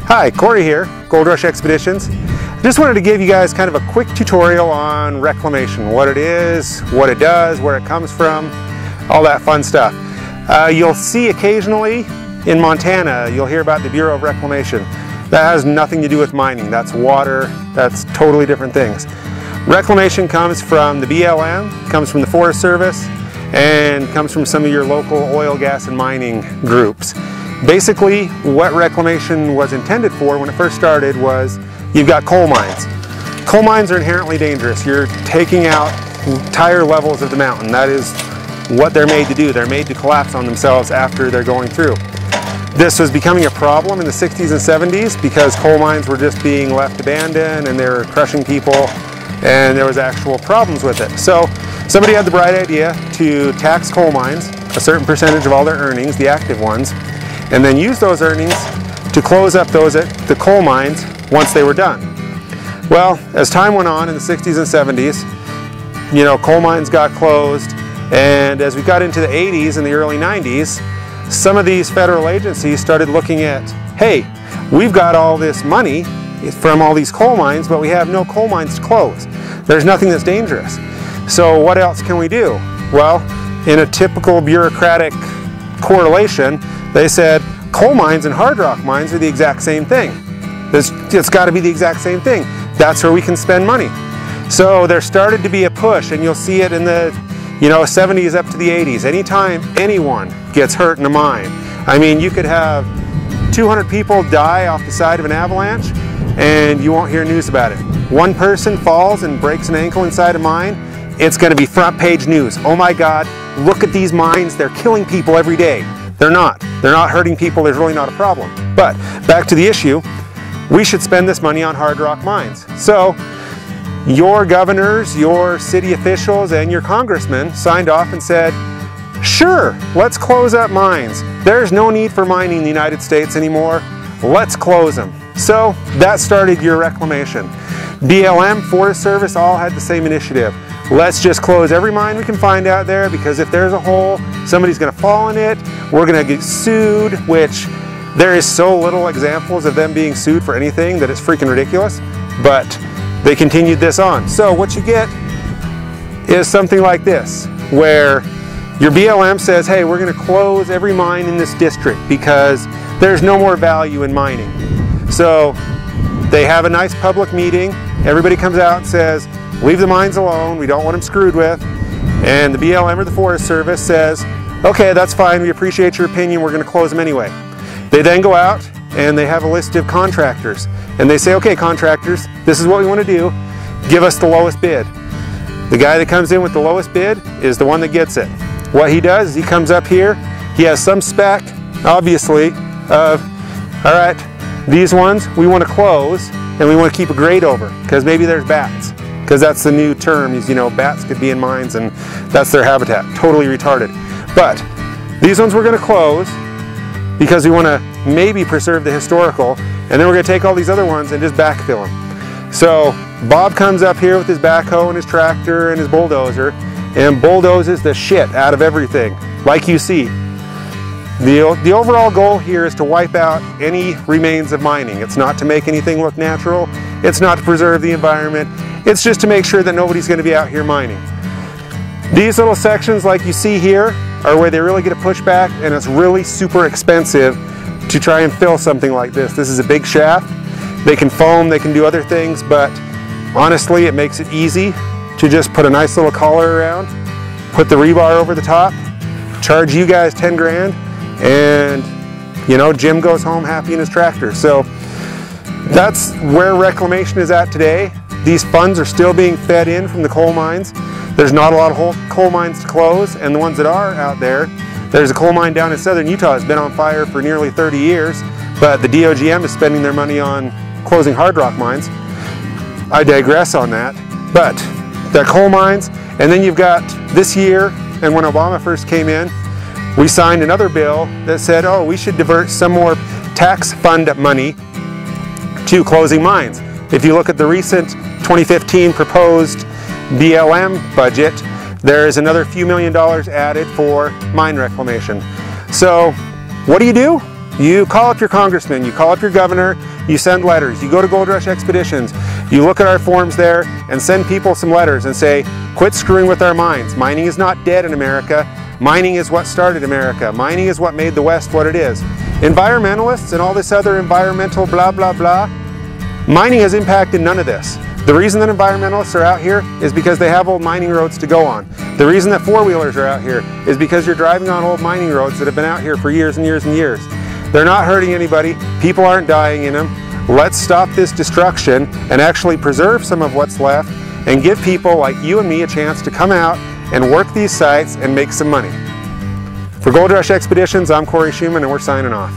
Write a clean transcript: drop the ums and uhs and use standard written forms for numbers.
Hi, Corey here, Gold Rush Expeditions. I just wanted to give you guys kind of a quick tutorial on reclamation, what it is, what it does, where it comes from, all that fun stuff. You'll see occasionally in Montana, you'll hear about the Bureau of Reclamation. That has nothing to do with mining. That's water, that's totally different things. Reclamation comes from the BLM, comes from the Forest Service, and comes from some of your local oil, gas, and mining groups. Basically, what reclamation was intended for when it first started was, you've got coal mines. Coal mines are inherently dangerous. You're taking out entire levels of the mountain. That is what they're made to do. They're made to collapse on themselves after they're going through. This was becoming a problem in the 60s and 70s because coal mines were just being left abandoned and they were crushing people, and there was actual problems with it. So somebody had the bright idea to tax coal mines, a certain percentage of all their earnings, the active ones, and then use those earnings to close up the coal mines once they were done. Well, as time went on in the 60s and 70s, you know, coal mines got closed, and as we got into the 80s and the early 90s, some of these federal agencies started looking at, hey, we've got all this money from all these coal mines, but we have no coal mines to close. There's nothing that's dangerous. So what else can we do? Well, in a typical bureaucratic correlation, they said coal mines and hard rock mines are the exact same thing. It's got to be the exact same thing. That's where we can spend money. So there started to be a push, and you'll see it in the 70s up to the 80s. Anytime anyone gets hurt in a mine, I mean, you could have 200 people die off the side of an avalanche and you won't hear news about it. One person falls and breaks an ankle inside a mine, it's going to be front page news. Oh my God, look at these mines, they're killing people every day. They're not hurting people, there's really not a problem. But back to the issue, we should spend this money on hard rock mines. So your governors, your city officials, and your congressmen signed off and said, sure, let's close up mines. There's no need for mining in the United States anymore. Let's close them. So that started your reclamation. BLM, Forest Service, all had the same initiative. Let's just close every mine we can find out there, because if there's a hole, somebody's going to fall in it, we're going to get sued, which there is so little examples of them being sued for anything that it's freaking ridiculous, but they continued this on. So what you get is something like this, where your BLM says, hey, we're going to close every mine in this district because there's no more value in mining. So they have a nice public meeting, everybody comes out and says, leave the mines alone, we don't want them screwed with, and the BLM or the Forest Service says, okay, that's fine, we appreciate your opinion, we're going to close them anyway. They then go out and they have a list of contractors, and they say, okay, contractors, this is what we want to do, give us the lowest bid. The guy that comes in with the lowest bid is the one that gets it. What he does is he comes up here, he has some spec, obviously, of, all right, these ones we want to close and we want to keep a grate over, because maybe there's bats. Because that's the new term, is, bats could be in mines and that's their habitat. Totally retarded. But these ones we're going to close because we want to maybe preserve the historical, and then we're going to take all these other ones and just backfill them. So Bob comes up here with his backhoe and his tractor and his bulldozer and bulldozes the shit out of everything, like you see. The overall goal here is to wipe out any remains of mining. It's not to make anything look natural. It's not to preserve the environment. It's just to make sure that nobody's going to be out here mining. These little sections like you see here are where they really get a pushback, and it's really super expensive to try and fill something like this. This is a big shaft. They can foam, they can do other things, but honestly it makes it easy to just put a nice little collar around, put the rebar over the top, charge you guys 10 grand, and Jim goes home happy in his tractor. So that's where reclamation is at today. These funds are still being fed in from the coal mines. There's not a lot of coal mines to close, and the ones that are out there, there's a coal mine down in southern Utah that's been on fire for nearly 30 years, but the DOGM is spending their money on closing hard rock mines. I digress on that. But the coal mines, and then you've got this year, and when Obama first came in, we signed another bill that said, oh, we should divert some more tax fund money to closing mines. If you look at the recent 2015 proposed BLM budget, there is another few $1 million added for mine reclamation. So what do? You call up your congressman, you call up your governor, you send letters, you go to Gold Rush Expeditions, you look at our forums there and send people some letters and say, quit screwing with our mines. Mining is not dead in America. Mining is what started America. Mining is what made the West what it is. Environmentalists and all this other environmental blah, blah, blah, mining has impacted none of this. The reason that environmentalists are out here is because they have old mining roads to go on. The reason that four-wheelers are out here is because you're driving on old mining roads that have been out here for years and years and years. They're not hurting anybody. People aren't dying in them. Let's stop this destruction and actually preserve some of what's left and give people like you and me a chance to come out and work these sites and make some money. For Gold Rush Expeditions, I'm Corey Schumann and we're signing off.